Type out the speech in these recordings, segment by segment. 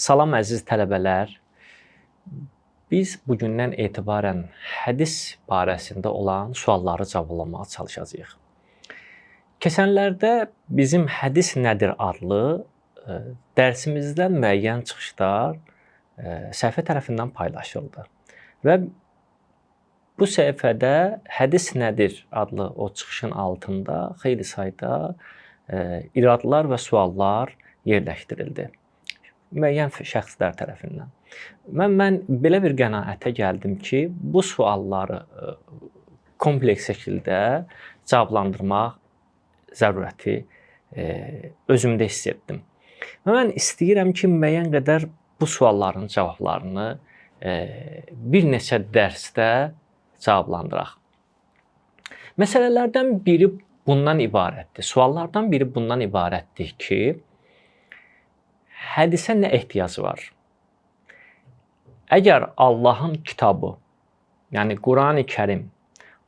Salam əziz tələbələr. Biz bugündən etibarən hədis barəsində olan sualları cavablamağa çalışacağıq. Keçənlərdə bizim hədis nədir adlı dərsimizdə müəyyən çıxışlar səhifə tərəfindən paylaşıldı. Və bu səhifədə hədis nədir adlı o çıxışın altında xeyli sayda iradlar və suallar yerləşdirildi müəyyən şəxslər tərəfindən. Mən belə bir qənaətə gəldim ki, bu sualları kompleks şəkildə cavablandırmaq zərurəti özümdə hiss etdim. Və mən istəyirəm ki, müəyyən qədər bu sualların cavablarını bir neçə dərsdə cavablandıraq. Məsələlərdən biri bundan ibarətdir. Suallardan biri bundan ibarətdir ki, hədisə nə ehtiyac var? Əgər Allahın kitabı, yəni Qurani Kərim,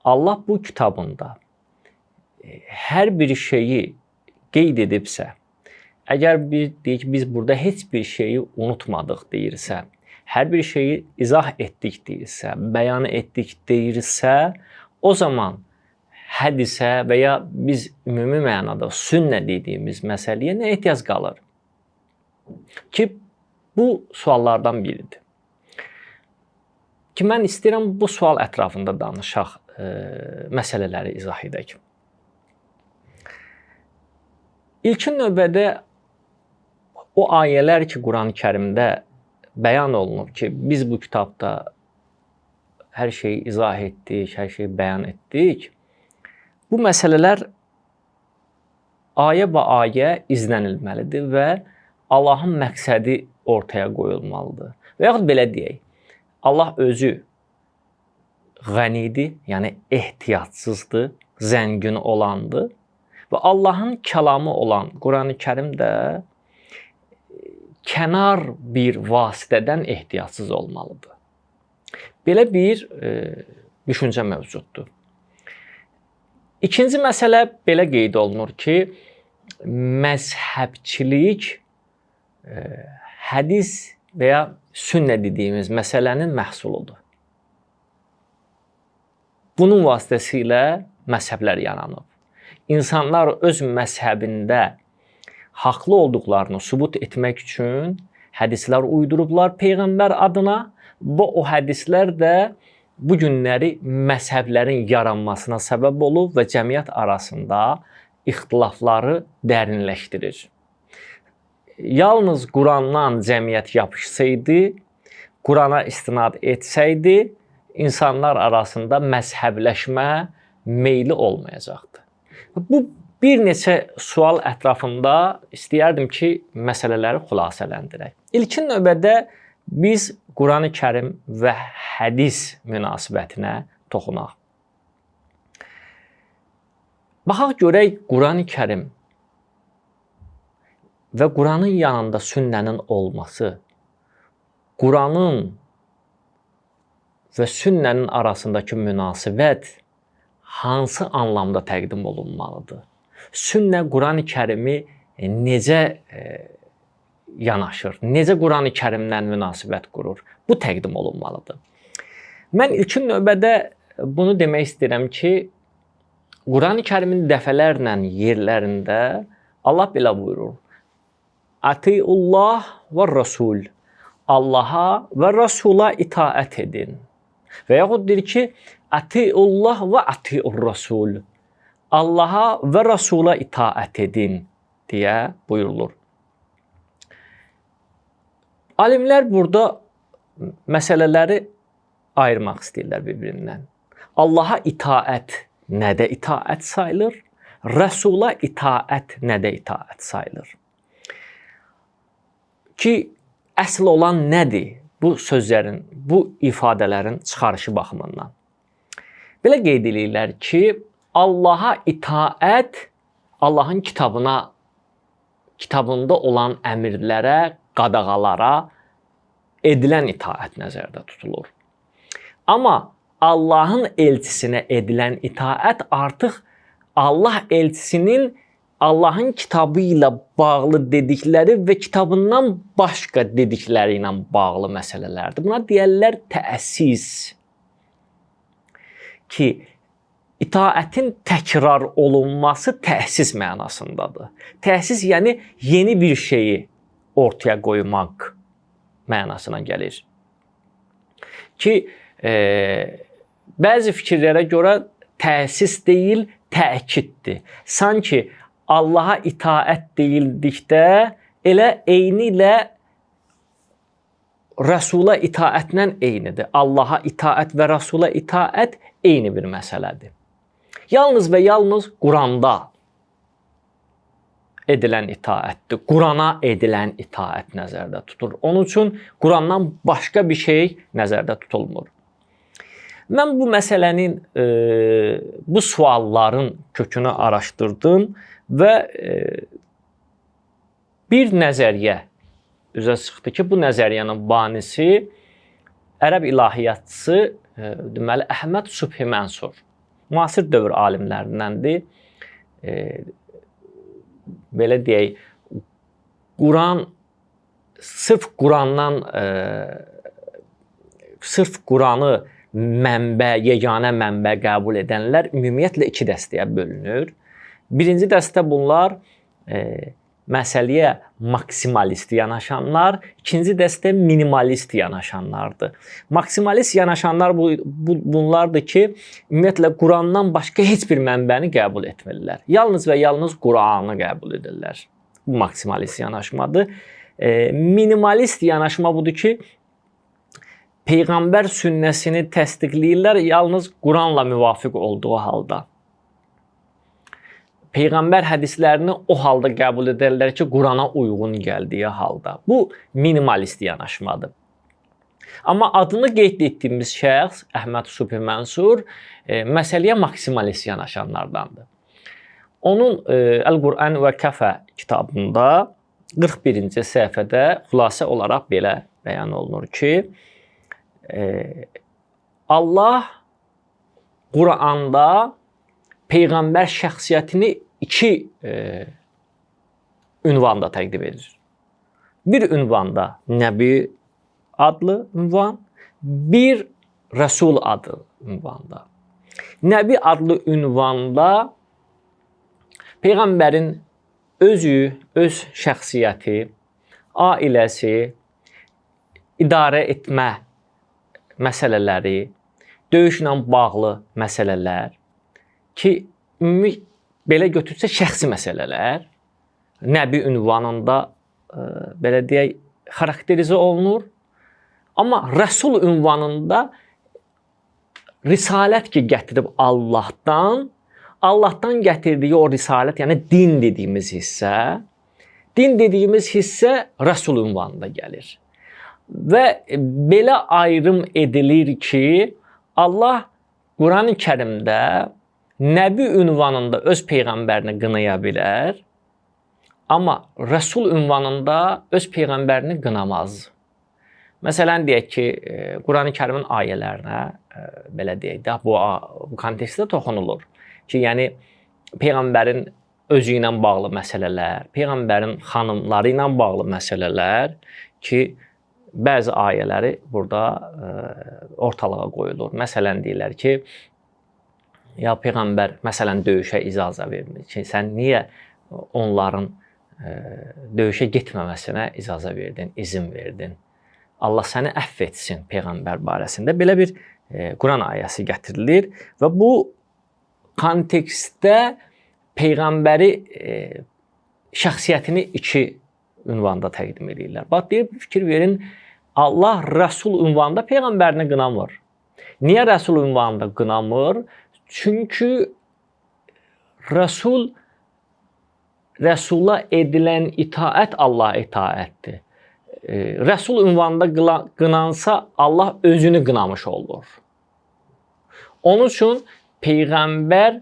Allah bu kitabında hər bir şeyi qeyd edibsə, əgər deyək biz burada heç bir şeyi unutmadıq deyirsə, hər bir şeyi izah etdik deyirsə, bəyan etdik deyirsə, o zaman hədisə və ya biz ümumi mənada sünnə dediyimiz məsələyə nə ehtiyac qalır? Ki, bu suallardan biridir. Ki, mən istəyirəm bu sual ətrafında danışaq, məsələləri izah edək. İlkin növbədə o ayələr ki, Qurani Kərimdə bəyan olunur ki, biz bu kitabda hər şeyi izah etdik, hər şeyi bəyan etdik. Bu məsələlər ayə və ayə izlənilməlidir və Allahın məqsədi ortaya qoyulmalıdır. Və yaxud belə deyək, Allah özü qənidir, yəni ehtiyatsızdır, zəngin olandır və Allahın kəlamı olan Qurani Kərim də kənar bir vasitədən ehtiyatsız olmalıdır. Belə bir düşüncə mövcuddur. İkinci məsələ belə qeyd olunur ki, məzhəbçilik hədis və ya sünnə dediyimiz məsələnin məhsuludur. Bunun vasitəsilə məzhəblər yaranıb. İnsanlar öz məzhəbində haqlı olduqlarını sübut etmək üçün hədislər uydurublar Peyğəmbər adına və o hədislər də bu günləri məzhəblərin yaranmasına səbəb olub və cəmiyyət arasında ixtilafları dərinləşdirir. Yalnız Qurandan cəmiyyət yapışsaydı, Qurana istinad etsəydi, insanlar arasında məzhəbləşmə meyli olmayacaqdı. Bu bir neçə sual ətrafında istəyərdim ki, məsələləri xülasələndirək. İlkin növbədə biz Qurani Kərim və hədis münasibətinə toxunaq. Baxaq görək Qurani Kərim və Quranın yanında sünnənin olması, Quranın və sünnənin arasındakı münasibət hansı anlamda təqdim olunmalıdır? Sünnə Qurani Kərimi necə yanaşır? Necə Qurani Kərimdən münasibət qurur? Bu təqdim olunmalıdır. Mən ilkin növbədə bunu demək istəyirəm ki, Qurani Kərimin dəfələrlə yerlərində Allah belə buyurur. Atiullah və Rasul. Allaha və Rasula itaət edin. Və yaxud deyir ki, Atiullah və Atiur Rasul. Allaha və Rasula itaət edin deyə buyurulur. Alimlər burada məsələləri ayırmaq istəyirlər bir-birindən. Allaha itaət nədə itaət sayılır? Rəsula itaət nədə itaət sayılır? Ki, əsl olan nədir bu sözlərin, bu ifadələrin çıxarışı baxımından? Belə qeyd edirlər ki, Allaha itaət Allahın kitabında olan əmrlərə, qadağalara edilən itaət nəzərdə tutulur. Amma Allahın elçisinə edilən itaət artıq Allah elçisinin Allahın kitabı ilə bağlı dedikləri və kitabından başqa dedikləri ilə bağlı məsələlərdir. Buna deyirlər təsis. Ki, itaətin təkrar olunması təsis mənasındadır. Təsis yəni yeni bir şeyi ortaya qoymaq mənasına gəlir. Ki, bəzi fikirlərə görə təsis deyil, təkiddir. Sanki Allaha itaət deyildikdə elə eyni ilə Rəsula itaətlə eynidir. Allaha itaət və Rəsula itaət eyni bir məsələdir. Yalnız və yalnız Quranda edilən itaətdir. Qurana edilən itaət nəzərdə tutulur. Onun üçün Qurandan başqa bir şey nəzərdə tutulmur. Mən bu məsələnin, bu sualların kökünü araşdırdım və bir nəzəriyyə üzə çıxdı ki, bu nəzəriyyənin banisi ərəb ilahiyyatçısı deməli Əhməd Subhi Mənsur. Müasir dövr alimlərindəndir. Belə deyək, Quran sırf Quranı mənbə, yeganə mənbə qəbul edənlər ümumiyyətlə iki dəstəyə bölünür. Birinci dəstə bunlar məsələyə maksimalist yanaşanlar, ikinci dəstə minimalist yanaşanlardır. Maksimalist yanaşanlar bunlardır ki, ümumiyyətlə Qurandan başqa heç bir mənbəni qəbul etmirlər. Yalnız və yalnız Quranı qəbul edirlər. Bu maksimalist yanaşmadır. Minimalist yanaşma budur ki, Peyğəmbər sünnəsini təsdiqləyirlər yalnız Quranla müvafiq olduğu halda. Peyğəmbər hədislərini o halda qəbul edərlər ki, Qurana uyğun gəldiyi halda. Bu minimalist yanaşmadır. Amma adını qeyd etdiyimiz şəxs Əhməd Subhi Mənsur məsələyə maksimalist yanaşanlardandır. Onun Əl-Qur'an və Kəfə kitabında 41-ci səhifədə xülasə olaraq belə bəyan olunur ki, Allah Quranda Peyğəmbər şəxsiyyətini iki ünvanda təqdim edir. Bir ünvanda Nəbi adlı ünvan, bir Rəsul adlı ünvanda. Nəbi adlı ünvanda Peyğəmbərin özü, öz şəxsiyyəti, ailəsi, idarə etmə məsələləri, döyüşlə bağlı məsələlər ki, ümumi belə götürsə şəxsi məsələlər Nəbi ünvanında belə deyək xarakterizə olunur. Amma Rəsul ünvanında risalət ki gətirib Allahdan gətirdiyi o risalət, yəni din dediyimiz hissə Rəsul ünvanında gəlir. Və belə ayrım edilir ki, Allah Quran-ı Kərimdə Nəbi ünvanında öz Peyğəmbərini qınaya bilər, amma Rəsul ünvanında öz Peyğəmbərini qınamaz. Məsələn, deyək ki, Quran-ı Kərimin ayələrinə, belə deyək də, bu kontekstdə toxunulur ki, yəni Peyğəmbərin özü ilə bağlı məsələlər, Peyğəmbərin xanımları ilə bağlı məsələlər ki, bəzi ayələri burada ortalığa qoyulur. Məsələn, deyirlər ki, ya Peyğəmbər məsələn döyüşə icazə vermir ki, sən niyə onların döyüşə getməməsinə icazə verdin, izin verdin? Allah səni əfv etsin Peyğəmbər barəsində. Belə bir Quran ayəsi gətirilir və bu kontekstdə Peyğəmbəri şəxsiyyətini iki ünvanda təqdim edirlər. Bax, deyir, fikir verin, Allah Rəsul ünvanında Peyğəmbərini qınamır. Niyə Rəsul ünvanında qınamır? Çünki Rəsula edilən itaət Allah itaətdir. Rəsul ünvanında qınansa Allah özünü qınamış olur. Onun üçün Peyğəmbər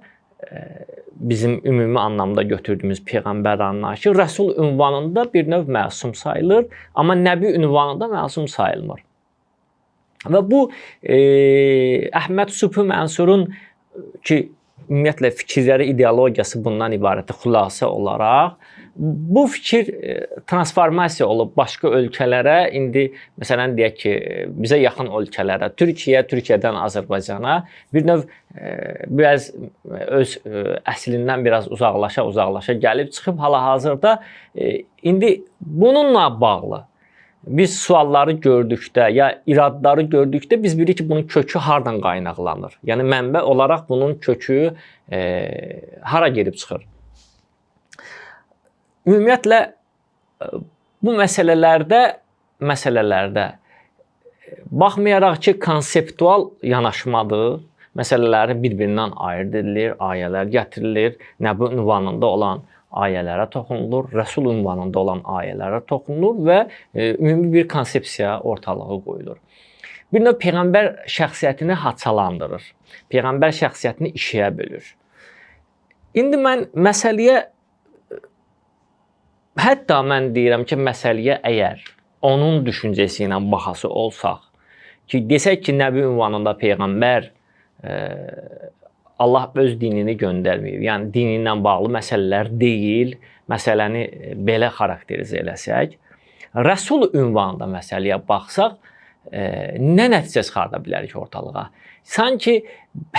bizim ümumi anlamda götürdüyümüz Peyğəmbər anlayışı Rəsul ünvanında bir növ məsum sayılır, amma Nəbi ünvanında məsum sayılmır. Və bu Əhməd Subhi Mənsurun ki, ümumiyyətlə fikirləri, ideologiyası bundan ibarətdir xülasə olaraq. Bu fikir transformasiya olub başqa ölkələrə, indi məsələn deyək ki, bizə yaxın ölkələrə, Türkiyə, Türkiyədən Azərbaycana bir növ biraz öz əslindən biraz uzaqlaşa gəlib çıxıb hal-hazırda indi bununla bağlı biz sualları gördükdə ya iradları gördükdə biz bilirik ki, bunun kökü hardan qaynaqlanır. Yəni mənbə olaraq bunun kökü hara gedib çıxır. Ümumiyyətlə bu məsələlərdə baxmayaraq ki, konseptual yanaşmadır, məsələləri bir-birindən ayırd edilir, ayələr gətirilir, Nəbi ünvanında olan ayələrə toxunulur, Rəsul ünvanında olan ayələrə toxunulur və ümumi bir konsepsiya ortalığa qoyulur. Bir növ Peyğəmbər şəxsiyyətini haçalandırır, Peyğəmbər şəxsiyyətini ikiyə bölür. İndi mən məsələyə, hətta mən deyirəm ki, məsələyə əgər onun düşüncəsi ilə baxası olsaq, ki, desək ki, Nəbi ünvanında Peyğəmbər Allah öz dinini göndərməyib. Yəni, dini ilə bağlı məsələlər deyil, məsələni belə xarakterizə eləsək. Rəsul ünvanında məsələyə baxsaq, nə nəticə çıxarda bilərik ortalığa? Sanki,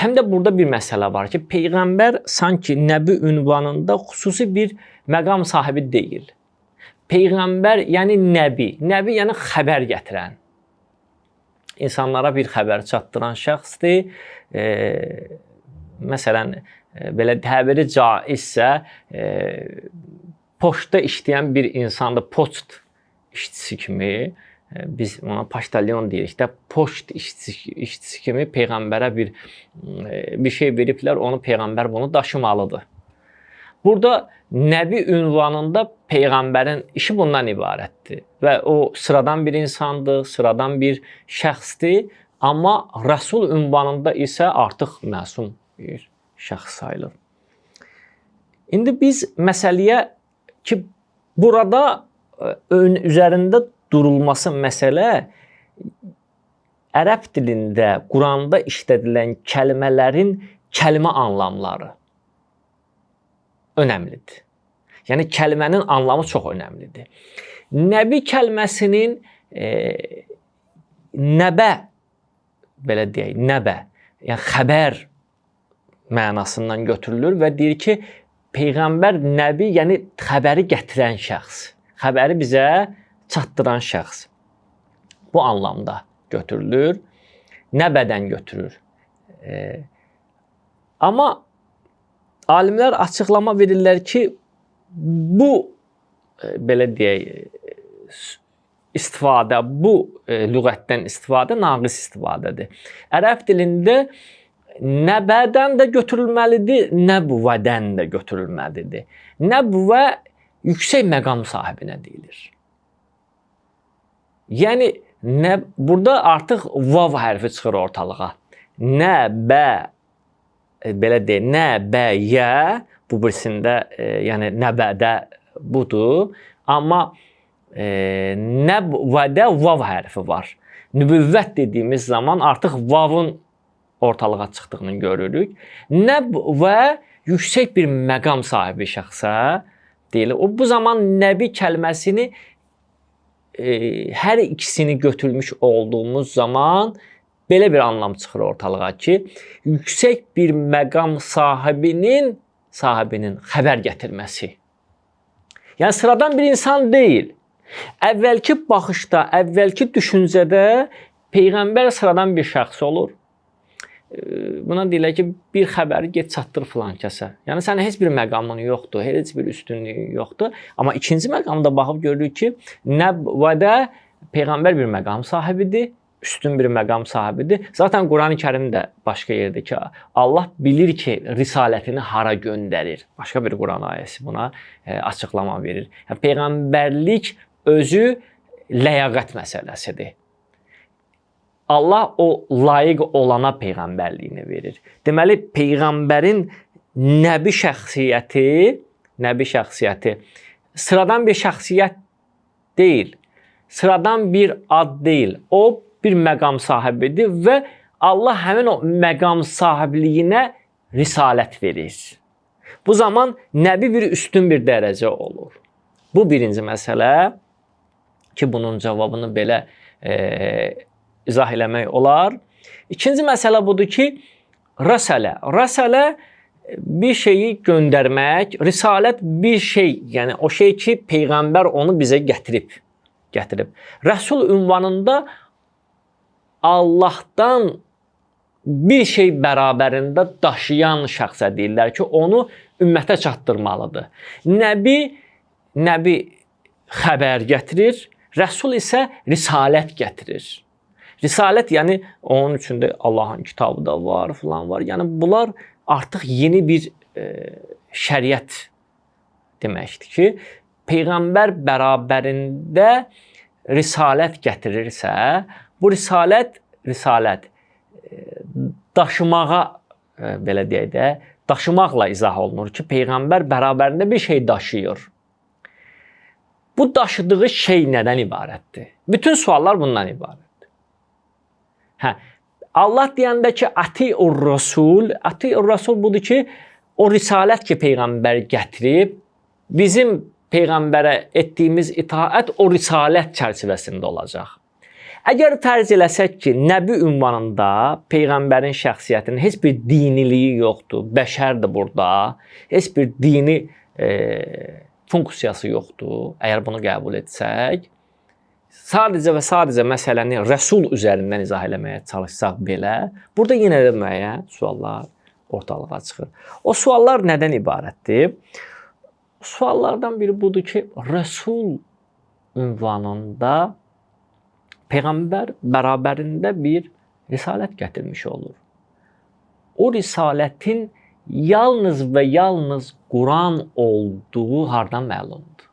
həm də burada bir məsələ var ki, Peyğəmbər sanki Nəbi ünvanında xüsusi bir məqam sahibi deyil. Peyğəmbər, yəni Nəbi. Nəbi, yəni xəbər gətirən. İnsanlara bir xəbər çatdıran şəxsdir. Məsələn, belə təbiri caizsə, poçtda işləyən bir insandır, poçt işçisi kimi, biz ona poçtalyon deyirik də, poçt işçisi kimi Peyğəmbərə bir şey veriblər, onu Peyğəmbər bunu daşımalıdır. Burada Nəbi ünvanında Peyğəmbərin işi bundan ibarətdir və o sıradan bir insandır, sıradan bir şəxsdir, amma Rəsul ünvanında isə artıq məsum bir şəxs sayılır. İndi biz məsələyə ki, burada üzərində durulması məsələ ərəb dilində, Quranda işlədilən kəlmələrin kəlmə anlamları önəmlidir. Yəni, kəlmənin anlamı çox önəmlidir. Nəbi kəlməsinin nəbə, belə deyək, nəbə, yəni xəbər mənasından götürülür və deyir ki, Peyğəmbər Nəbi, yəni xəbəri gətirən şəxs, xəbəri bizə çatdıran şəxs. Bu anlamda götürülür, nəbədən götürür. Amma alimlər açıqlama verirlər ki, bu, belə deyək, istifadə, bu lüğətdən istifadə naqis istifadədir. Ərəb dilində nəbədən də götürülməlidir, nəbvədən də götürülməlidir. Nəbvə yüksək məqam sahibinə deyilir. Yəni, burada artıq vav hərfi çıxır ortalığa. Nəbə, belə deyək, nəbəyə, bu birisində, yəni nəbədə budur. Amma nəbvədə vav hərfi var. Nübüvvət dediyimiz zaman artıq vavın ortalığa çıxdığını görürük. Nəbvə yüksək bir məqam sahibi şəxsə deyilir. Bu zaman nəbi kəlməsini hər ikisini götürmüş olduğumuz zaman belə bir anlam çıxır ortalığa ki, yüksək bir məqam sahibinin xəbər gətirməsi. Yəni, sıradan bir insan deyil. Əvvəlki baxışda, əvvəlki düşüncədə Peyğəmbər sıradan bir şəxs olur. Buna deyirlər ki, bir xəbəri get çatdır filan kəsə. Yəni, sənin heç bir məqamın yoxdur, heç bir üstünlüyü yoxdur. Amma ikinci məqamda baxıb görürük ki, nəbvədə Peyğəmbər bir məqam sahibidir, üstün bir məqam sahibidir. Zaten Quran-ı Kərimdə başqa yerdə ki, Allah bilir ki, risalətini hara göndərir. Başqa bir Quran ayəsi buna açıqlama verir. Yəni, Peyğəmbərlik özü ləyaqət məsələsidir. Allah o layiq olana Peyğəmbərliyini verir. Deməli, Peyğəmbərin nəbi şəxsiyyəti sıradan bir şəxsiyyət deyil, sıradan bir ad deyil. O bir məqam sahibidir və Allah həmin o məqam sahibliyinə risalət verir. Bu zaman nəbi bir üstün bir dərəcə olur. Bu birinci məsələ ki, bunun cavabını belə izah eləmək olar. İkinci məsələ budur ki, rəsalə. Rəsalə bir şeyi göndərmək, risalət bir şey, yəni o şey ki, Peyğəmbər onu bizə gətirib. Rəsul ünvanında Allahdan bir şey bərabərində daşıyan şəxsə deyirlər ki, onu ümmətə çatdırmalıdır. Nəbi xəbər gətirir, Rəsul isə risalət gətirir. Risalət, yəni onun üçündə Allahın kitabı da var, filan var. Yəni bunlar artıq yeni bir şəriət deməkdir ki, Peyğəmbər bərabərində risalət gətirirsə, bu risalət daşımağa, belə deyək də, daşımaqla izah olunur ki, Peyğəmbər bərabərində bir şey daşıyır. Bu daşıdığı şey nədən ibarətdir? Bütün suallar bundan ibarətdir. Allah deyəndə ki, atiur Rasul budur ki, o risalət ki, Peyğəmbər gətirib, bizim Peyğəmbərə etdiyimiz itaət o risalət çərçivəsində olacaq. Əgər fərz eləsək ki, nəbi ünvanında Peyğəmbərin şəxsiyyətinin heç bir diniliyi yoxdur, bəşərdir burada, heç bir dini funksiyası yoxdur, əgər bunu qəbul etsək, sadəcə və sadəcə məsələni Rəsul üzərindən izah eləməyə çalışsaq belə, burada yenə də müəyyən suallar ortalığa çıxır. O suallar nədən ibarətdir? Suallardan biri budur ki, Rəsul ünvanında Peyğəmbər bərabərində bir risalət gətirmiş olur. O risalətin yalnız və yalnız Quran olduğu hardan məlumdur?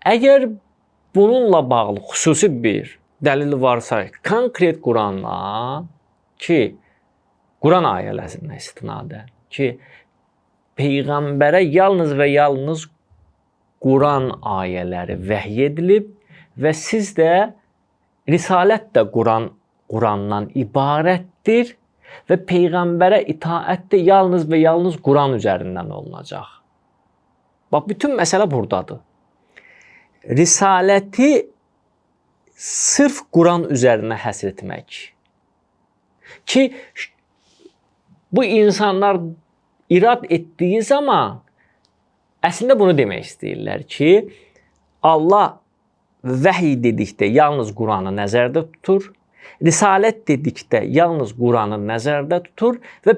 Əgər bununla bağlı xüsusi bir dəlil varsa, konkret Quranla ki, Quran ayələrindən istinadən ki, Peyğəmbərə yalnız və yalnız Quran ayələri vəhy edilib və siz də risalət də Qurandan ibarətdir və Peyğəmbərə itaət də yalnız və yalnız Quran üzərindən olunacaq. Bax, bütün məsələ buradadır. Risaləti sırf Quran üzərinə həsr etmək ki, bu insanlar irad etdiyi zaman əslində bunu demək istəyirlər ki, Allah vəhiy dedikdə yalnız Quranı nəzərdə tutur, risalət dedikdə yalnız Quranı nəzərdə tutur və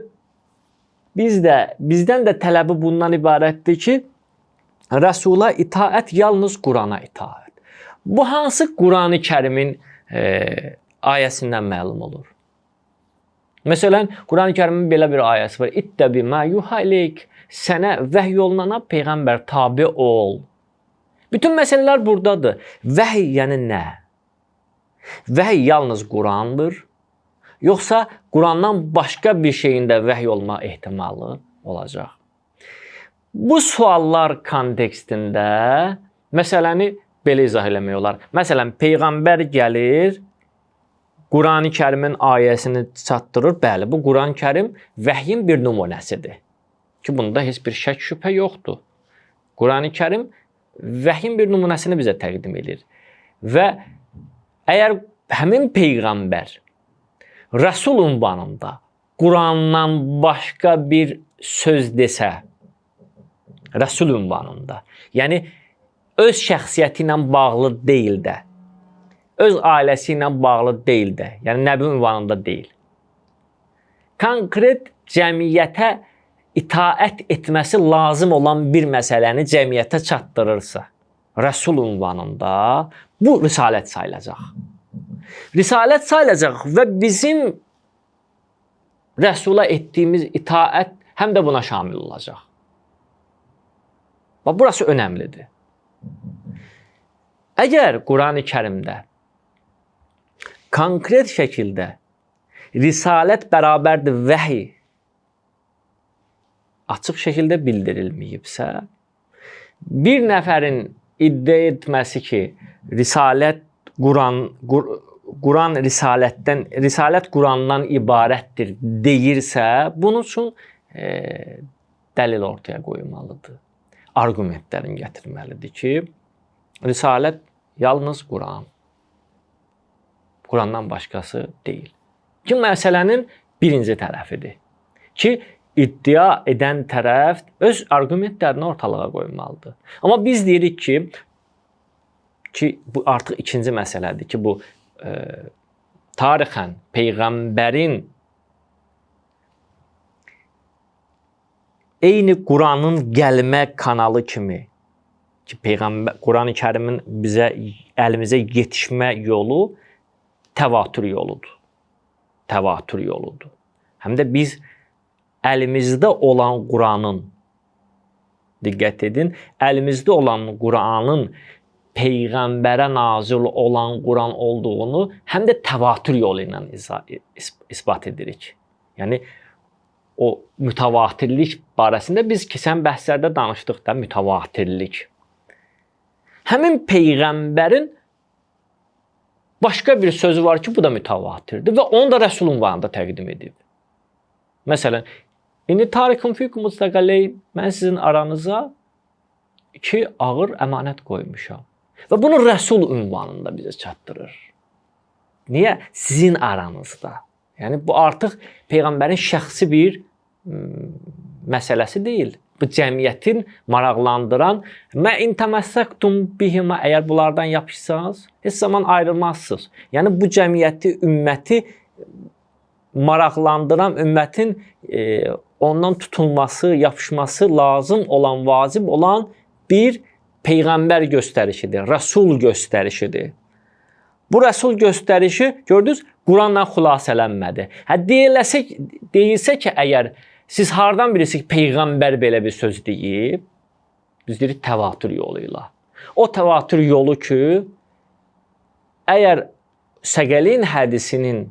bizdən də tələbi bundan ibarətdir ki, Rəsula itaət yalnız Qurana itaət. Bu hansı Qurani Kərimin ayəsindən məlum olur? Məsələn, Qurani Kərimin belə bir ayəsi var. İttəbi mə yuha ileyk. Sənə vəhy olunana Peyğəmbər tabi ol. Bütün məsələlər buradadır. Vəhy yəni nə? Vəhy yalnız Qurandır. Yoxsa Qurandan başqa bir şeyin də vəhy olma ehtimalı olacaq. Bu suallar kontekstində məsələni belə izah eləmək olar. Məsələn, Peyğəmbər gəlir, Qurani Kərimin ayəsini çatdırır. Bəli, bu Qurani Kərim vəhyin bir nümunəsidir. Ki, bunda heç bir şək şübhə yoxdur. Qurani Kərim vəhyin bir nümunəsini bizə təqdim edir. Və əgər həmin Peyğəmbər Rəsul ünvanında Qurandan başqa bir söz desə, Rəsul ünvanında, yəni öz şəxsiyyəti ilə bağlı deyil də, öz ailəsi ilə bağlı deyil də, yəni nəbi ünvanında deyil. Konkret cəmiyyətə itaət etməsi lazım olan bir məsələni cəmiyyətə çatdırırsa, Rəsul ünvanında bu risalət sayılacaq. Risalət sayılacaq və bizim Rəsula etdiyimiz itaət həm də buna şamil olacaq. Bax, burası önəmlidir. Əgər Qurani Kərimdə konkret şəkildə risalət bərabərdir vəhy açıq şəkildə bildirilməyibsə, bir nəfərin iddia etməsi ki, risalət Quran Risalət Qurandan ibarətdir deyirsə, bunun üçün dəlil ortaya qoymalıdır. Arqumentlərini gətirməlidir ki, Risalət yalnız Quran. Qurandan başqası deyil. Ki, məsələnin birinci tərəfidir. Ki, iddia edən tərəf öz arqumentlərini ortalığa qoymalıdır. Amma biz deyirik ki, bu artıq ikinci məsələdir ki, bu tarixən Peyğəmbərin eyni Quranın gəlmə kanalı kimi ki, Quran-ı Kərimin əlimizə yetişmə yolu təvatür yoludur. Təvatür yoludur. Həm də biz əlimizdə olan Quranın, diqqət edin, əlimizdə olan Quranın Peyğəmbərə nazil olan Quran olduğunu həm də təvatür yolu ilə isbat edirik. Yəni, o mütəvatirlik barəsində biz keçən bəhslərdə danışdıq da, mütəvatirlik. Həmin Peyğəmbərin başqa bir sözü var ki, bu da mütəvatirdir və onu da Rəsul ünvanında təqdim edib. Məsələn, indi tarikum fikum mustaqaley, mən sizin aranıza 2 ağır əmanət qoymuşam. Və bunu Rəsul ünvanında bizə çatdırır. Niyə? Sizin aranızda. Yəni, bu artıq Peyğəmbərin şəxsi bir məsələsi deyil. Bu cəmiyyətin maraqlandıran mə intəməssəktum bihimə, əgər bunlardan yapışsanız, heç zaman ayrılmazsınız. Yəni, bu cəmiyyəti, ümməti maraqlandıran, ümmətin ondan tutulması, yapışması lazım olan, vacib olan bir Peyğəmbər göstərişidir, Rəsul göstərişidir. Bu Rəsul göstərişi, gördünüz, Quranla xülasələnmədi. Deyilsə ki, əgər siz hardan bilirsiniz ki, Peyğəmbər belə bir söz deyib, biz deyirik təvatür yolu ilə. O təvatür yolu ki, əgər Səqəlin hədisinin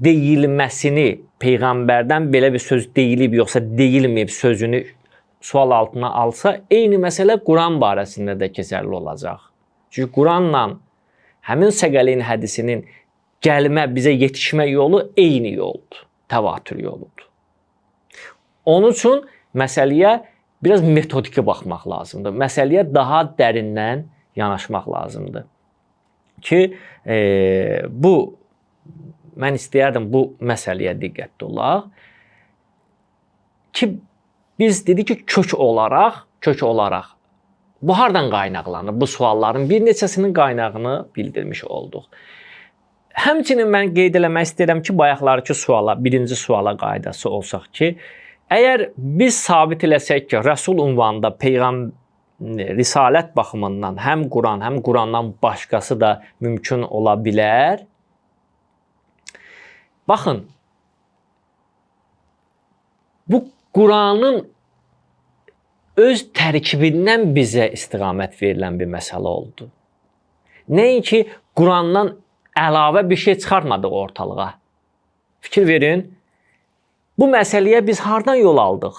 deyilməsini Peyğəmbərdən belə bir söz deyilib, yoxsa deyilməyib sözünü sual altına alsa, eyni məsələ Quran barəsində də keçərli olacaq. Çünki Quranla həmin Səqəlin hədisinin gəlmə, bizə yetişmə yolu eyni yoldur, təvatür yoludur. Onun üçün məsələyə biraz metodiki baxmaq lazımdır. Məsələyə daha dərindən yanaşmaq lazımdır. Ki, mən istəyərdim bu məsələyə diqqətli olaq. Ki, biz dedik ki, kök olaraq bu hardan qaynaqlanır? Bu sualların bir neçəsinin qaynağını bildirmiş olduq. Həmçinin mən qeyd eləmək istəyirəm ki, bayaqlarki suala, birinci suala qaydası olsaq ki, əgər biz sabit eləsək ki, Rəsul ünvanında risalət baxımından həm Quran, həm Qurandan başqası da mümkün ola bilər. Baxın, bu Quranın öz tərkibindən bizə istiqamət verilən bir məsələ oldu. Nəinki Qurandan əlavə bir şey çıxarmadıq ortalığa. Fikir verin, bu məsələyə biz hardan yol aldıq?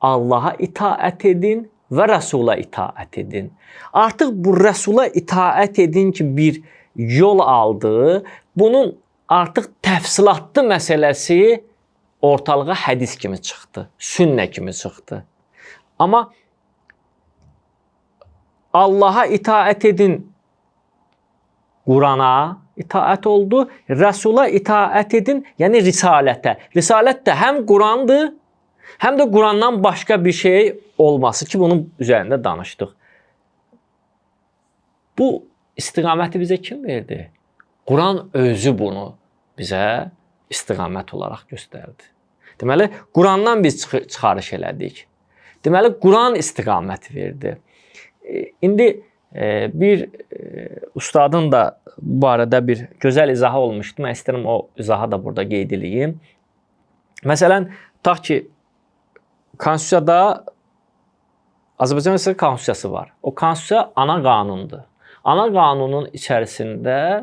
Allaha itaət edin və Rəsula itaət edin. Artıq bu Rəsula itaət edin ki, bir yol aldı. Bunun artıq təfsilatlı məsələsi ortalığa hədis kimi çıxdı, sünnə kimi çıxdı. Amma Allaha itaət edin Qurana itaət oldu, Rəsula itaət edin, yəni risalətə. Risalət də həm Qurandır, həm də Qurandan başqa bir şey olması ki, bunun üzərində danışdıq. Bu istiqaməti bizə kim verdi? Quran özü bunu bizə istiqamət olaraq göstərdi. Deməli, Qurandan biz çıxarış elədik. Deməli, Quran istiqamət verdi. İndi bir ustadın da bu arada bir gözəl izahı olmuşdu. Mən istəyirəm o izahı da burada qeyd edeyim. Məsələn, tutaq ki, Konstitusiyada Azərbaycan Respublikası Konstitusiyası var. O Konstitusiya ana qanundur. Ana qanunun içərisində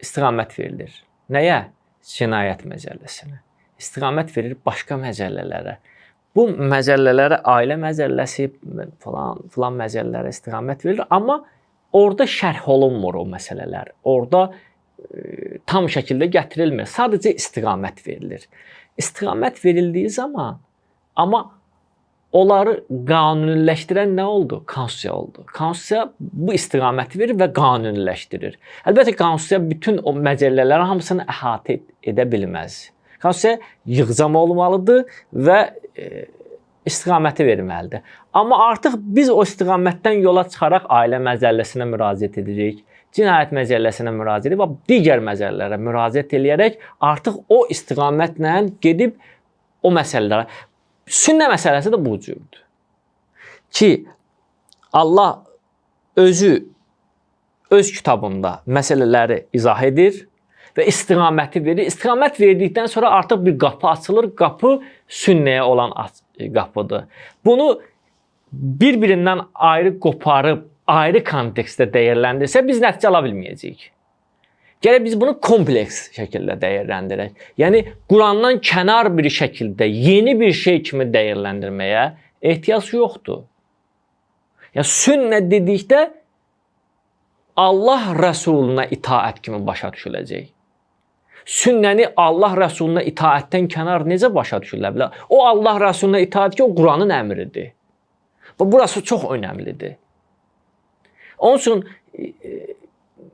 istiqamət verilir. Nəyə? Cinayət məcəlləsinə. İstiqamət verilir başqa məcəllələrə. Bu məcəllələrə ailə məcəlləsi, filan məcəllələrə istiqamət verilir. Amma orada şərh olunmur o məsələlər. Orada tam şəkildə gətirilmir. Sadəcə istiqamət verilir. İstiqamət verildiyi zaman amma onları qanuniləşdirən nə oldu? Konstitusiya oldu. Konstitusiya bu istiqaməti verir və qanuniləşdirir. Əlbəttə konstitusiya bütün o məcəllələrin hamısını əhatə edə bilməz. Konstitusiya yığcam olmalıdır və istiqaməti verməlidir. Amma artıq biz o istiqamətdən yola çıxaraq ailə məcəlləsinə müraciət edirik, cinayət məcəlləsinə müraciət edib və digər məcəllələrə müraciət edərək artıq o istiqamətlə gedib o məsələlərə. Sünnə məsələsi də bu cürdür. Ki Allah özü öz kitabında məsələləri izah edir və istiqaməti verir. İstiqamət verdikdən sonra artıq bir qapı açılır. Qapı sünnəyə olan qapıdır. Bunu bir-birindən ayrı qoparıb, ayrı kontekstdə dəyərləndirsə biz nəticə ala bilməyəcəyik. Gərək biz bunu kompleks şəkildə dəyərləndirək. Yəni, Qurandan kənar bir şəkildə yeni bir şey kimi dəyərləndirməyə ehtiyac yoxdur. Yəni, sünnə dedikdə Allah Rəsuluna itaət kimi başa düşüləcək. Sünnəni Allah Rəsuluna itaətdən kənar necə başa düşülə bilər? O Allah Rəsuluna itaət ki, o Quranın əmridir. Və burası çox önəmlidir. Onun üçün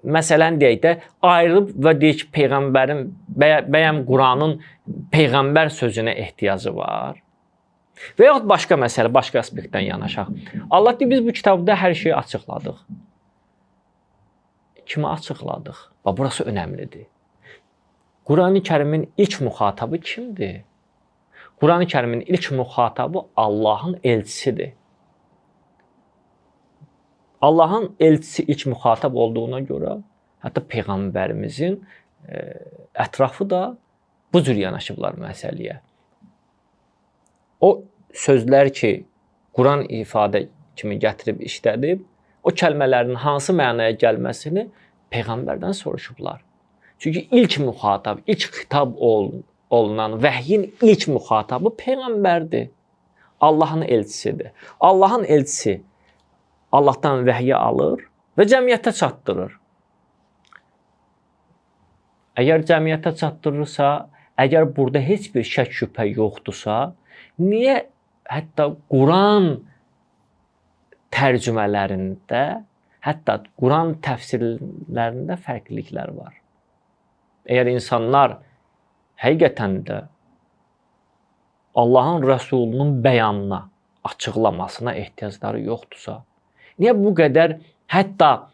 məsələn deyək də, ayrılıb və deyək ki, Peyğəmbərin, bəyəm Quranın Peyğəmbər sözünə ehtiyacı var. Və yaxud başqa məsələ, başqa aspektdən yanaşaq. Allah deyir, biz bu kitabda hər şeyi açıqladıq. Kimi açıqladıq? Və burası önəmlidir. Quran-ı Kərimin ilk müxatabı kimdir? Quran-ı Kərimin ilk müxatabı Allahın elçisidir. Allahın elçisi ilk müxatab olduğuna görə, hətta Peyğəmbərimizin ətrafı da bu cür yanaşıblar məsələyə. O sözlər ki, Quran ifadə kimi gətirib işlədib, o kəlmələrin hansı mənaya gəlməsini Peyğəmbərdən soruşublar. Çünki ilk müxatab, ilk xitab olunan vəhyin ilk müxatabı Peyğəmbərdir. Allahın elçisidir. Allahın elçisi Allahdan vəhyi alır və cəmiyyətə çatdırır. Əgər cəmiyyətə çatdırırsa, əgər burada heç bir şək şübhə yoxdursa, niyə hətta Quran tərcümələrində, hətta Quran təfsirlərində fərqliliklər var? Əgər insanlar həqiqətən də Allahın Rəsulunun bəyanına, açıqlamasına ehtiyacları yoxdursa, niyə bu qədər hətta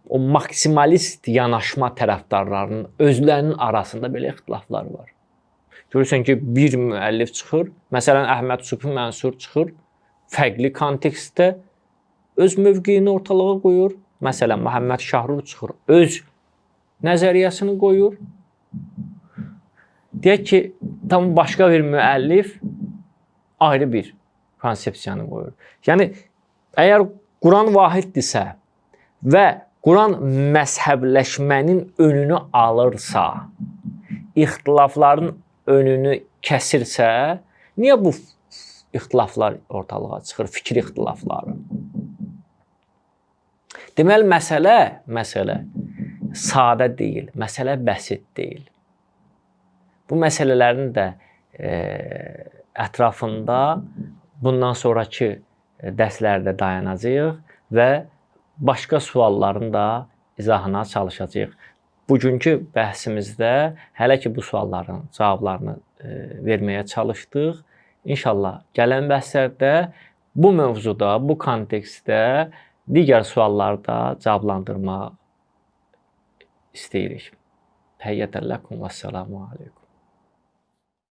o maksimalist yanaşma tərəfdarlarının özlərinin arasında belə ixtilaflar var? Görürsən ki, bir müəllif çıxır, məsələn, Əhməd Sufi Mənsur çıxır, fərqli kontekstdə öz mövqeyini ortalığa qoyur. Məsələn, Məhəmməd Şahrur çıxır, öz nəzəriyyəsini qoyur. Deyək ki, tam başqa bir müəllif ayrı bir konsepsiyanı qoyur. Yəni, əgər Quran vahiddirsə və Quran məzhəbləşmənin önünü alırsa, ixtilafların önünü kəsirsə, niyə bu ixtilaflar ortalığa çıxır, fikir ixtilafları? Deməli, məsələ sadə deyil, məsələ bəsit deyil. Bu məsələlərin də ətrafında bundan sonraki dərslərdə dayanacağıq və başqa sualların da izahına çalışacağıq. Bugünkü bəhsimizdə hələ ki bu sualların cavablarını verməyə çalışdıq. İnşallah gələn bəhslərdə bu mövzuda, bu kontekstdə digər sualları da cavablandırmaq istəyirik. Təhiyyətən ləkum və səlamu aleykum.